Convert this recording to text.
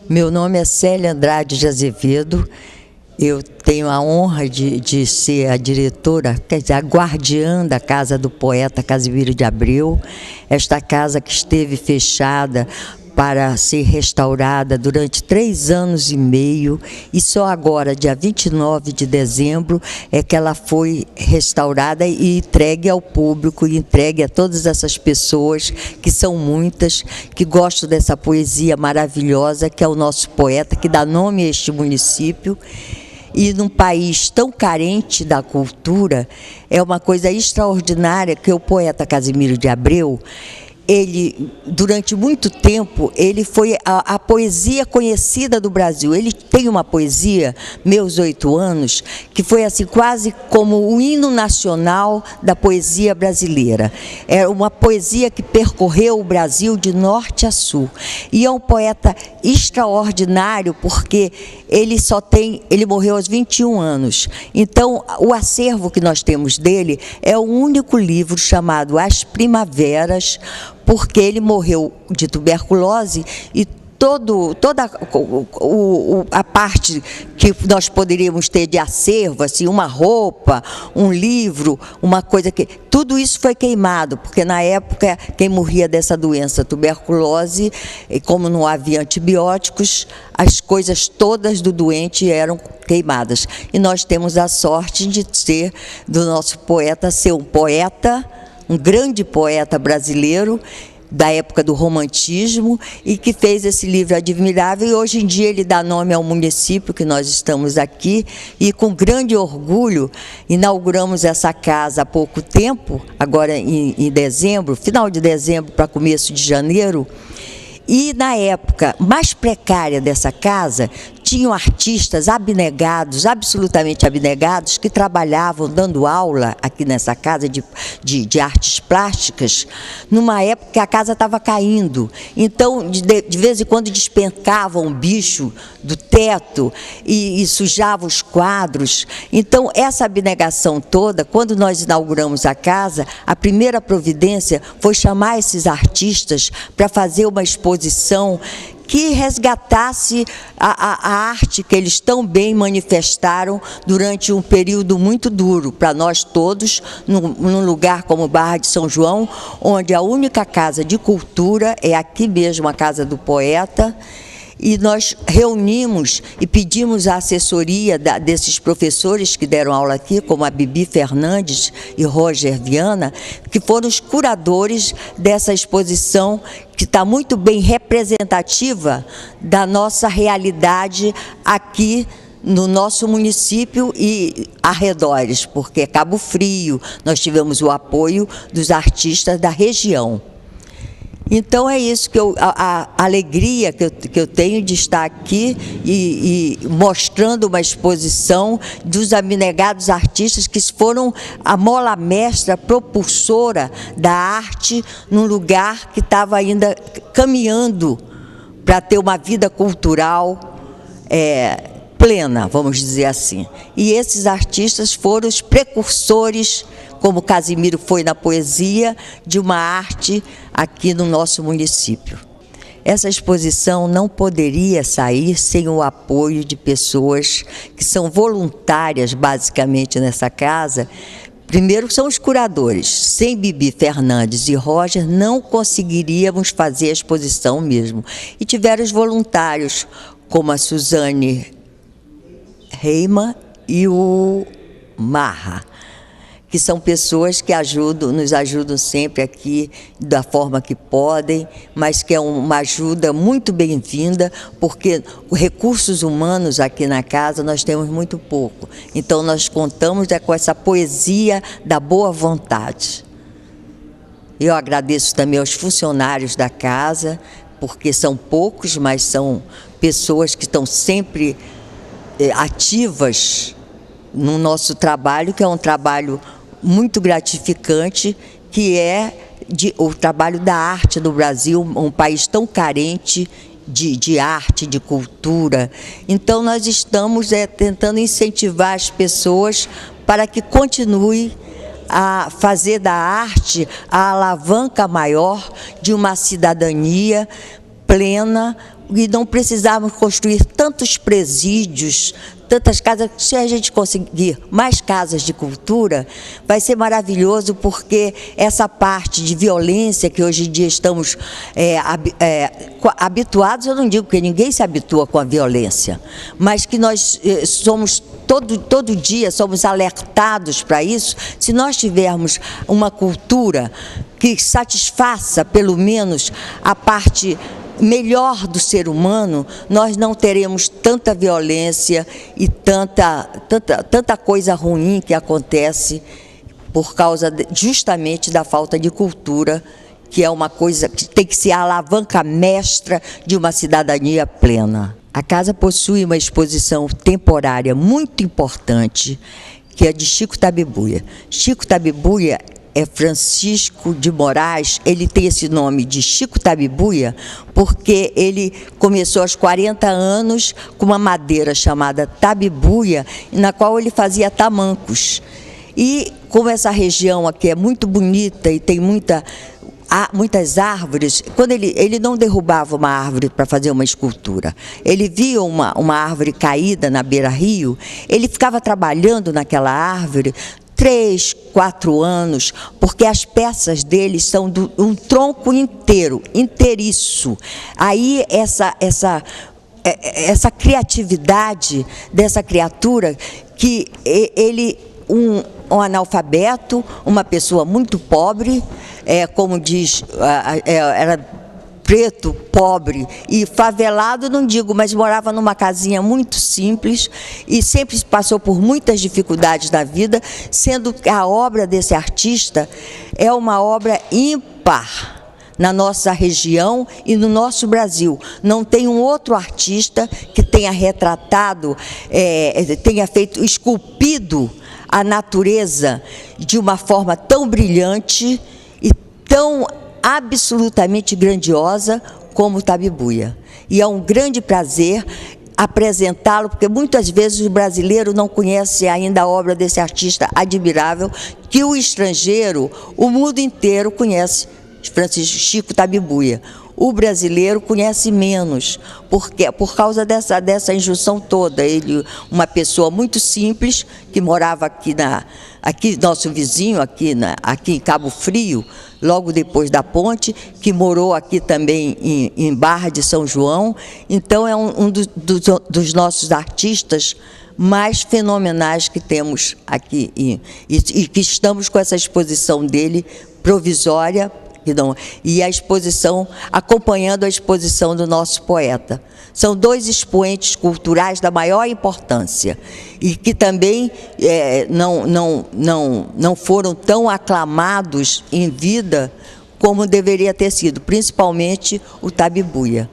Meu nome é Célia Andrade de Azevedo. Eu tenho a honra de ser a diretora, quer dizer, a guardiã da Casa do Poeta Casimiro de Abreu. Esta casa que esteve fechada para ser restaurada durante 3 anos e meio, e só agora, dia 29 de dezembro, é que ela foi restaurada e entregue ao público, e entregue a todas essas pessoas, que são muitas, que gostam dessa poesia maravilhosa, que é o nosso poeta, que dá nome a este município. E num país tão carente da cultura, é uma coisa extraordinária que o poeta Casimiro de Abreu, ele, durante muito tempo, ele foi a poesia conhecida do Brasil. Ele tem uma poesia, Meus 8 Anos, que foi assim quase como o hino nacional da poesia brasileira. É uma poesia que percorreu o Brasil de norte a sul. E é um poeta extraordinário porque ele morreu aos 21 anos. Então, o acervo que nós temos dele é o único livro chamado As Primaveras, porque ele morreu de tuberculose e toda a parte que nós poderíamos ter de acervo, assim, uma roupa, um livro, uma coisa que... Tudo isso foi queimado, porque na época quem morria dessa doença, tuberculose, e como não havia antibióticos, as coisas todas do doente eram queimadas. E nós temos a sorte de ser, do nosso poeta, ser um poeta, um grande poeta brasileiro, da época do romantismo, e que fez esse livro admirável, e hoje em dia ele dá nome ao município que nós estamos aqui, e com grande orgulho inauguramos essa casa há pouco tempo, agora em dezembro, final de dezembro para começo de janeiro. E na época mais precária dessa casa, tinham artistas abnegados, absolutamente abnegados, que trabalhavam dando aula aqui nessa casa de artes plásticas, numa época que a casa estava caindo. Então, de vez em quando despencavam um bicho do teto e sujavam os quadros. Então, essa abnegação toda, quando nós inauguramos a casa, a primeira providência foi chamar esses artistas para fazer uma exposição que resgatasse a arte que eles tão bem manifestaram durante um período muito duro para nós todos, num lugar como Barra de São João, onde a única casa de cultura é aqui mesmo, a Casa do Poeta. E nós reunimos e pedimos a assessoria desses professores que deram aula aqui, como a Bibi Fernandes e Roger Viana, que foram os curadores dessa exposição, que está muito bem representativa da nossa realidade aqui no nosso município e arredores, porque é Cabo Frio, nós tivemos o apoio dos artistas da região. Então é isso que a alegria que eu tenho de estar aqui e mostrando uma exposição dos abnegados artistas que foram a mola mestra, propulsora da arte num lugar que estava ainda caminhando para ter uma vida cultural plena, vamos dizer assim. E esses artistas foram os precursores, como Casimiro foi na poesia, de uma arte aqui no nosso município. Essa exposição não poderia sair sem o apoio de pessoas que são voluntárias, basicamente, nessa casa. Primeiro são os curadores. Sem Bibi Fernandes e Roger, não conseguiríamos fazer a exposição mesmo. E tiveram os voluntários, como a Suzane Reimann e o Marra, que são pessoas que nos ajudam sempre aqui da forma que podem, mas que é uma ajuda muito bem-vinda, porque os recursos humanos aqui na casa nós temos muito pouco. Então nós contamos com essa poesia da boa vontade. Eu agradeço também aos funcionários da casa, porque são poucos, mas são pessoas que estão sempre ativas no nosso trabalho, que é um trabalho muito gratificante, que é o trabalho da arte no Brasil, um país tão carente de arte, de cultura. Então nós estamos tentando incentivar as pessoas para que continue a fazer da arte a alavanca maior de uma cidadania plena, não precisarmos construir tantos presídios, tantas casas. Se a gente conseguir mais casas de cultura, vai ser maravilhoso, porque essa parte de violência que hoje em dia estamos habituados, eu não digo que ninguém se habitua com a violência, mas que nós somos todo dia somos alertados para isso. Se nós tivermos uma cultura que satisfaça pelo menos a parte melhor do ser humano, nós não teremos tanta violência e tanta coisa ruim que acontece por causa justamente da falta de cultura, que é uma coisa que tem que ser a alavanca mestra de uma cidadania plena. A casa possui uma exposição temporária muito importante, que é de Chico Tabibuia. Chico Tabibuia é Francisco de Moraes. Ele tem esse nome de Chico Tabibuia porque ele começou aos 40 anos com uma madeira chamada tabibuia, na qual ele fazia tamancos. E como essa região aqui é muito bonita e tem muitas árvores, quando ele não derrubava uma árvore para fazer uma escultura, ele via uma árvore caída na beira-rio, ele ficava trabalhando naquela árvore 3, 4 anos, porque as peças dele são um tronco inteiro, inteiriço. Aí essa criatividade dessa criatura, que ele, um analfabeto, uma pessoa muito pobre, como diz, era preto, pobre e favelado, não digo, mas morava numa casinha muito simples e sempre passou por muitas dificuldades na vida, sendo que a obra desse artista é uma obra ímpar na nossa região e no nosso Brasil. Não tem um outro artista que tenha retratado, tenha esculpido a natureza de uma forma tão brilhante e tão absolutamente grandiosa como o Tabibuia. E é um grande prazer apresentá-lo, porque muitas vezes o brasileiro não conhece ainda a obra desse artista admirável, que o estrangeiro, o mundo inteiro conhece, Francisco Chico Tabibuia. O brasileiro conhece menos, porque por causa dessa injunção toda. Ele, uma pessoa muito simples, que morava aqui nosso vizinho, aqui em Cabo Frio, logo depois da ponte, que morou aqui também em Barra de São João. Então é um dos nossos artistas mais fenomenais que temos aqui, e que estamos com essa exposição dele provisória, e a exposição, acompanhando a exposição do nosso poeta. São dois expoentes culturais da maior importância e que também não foram tão aclamados em vida como deveria ter sido, principalmente o Tabibuia.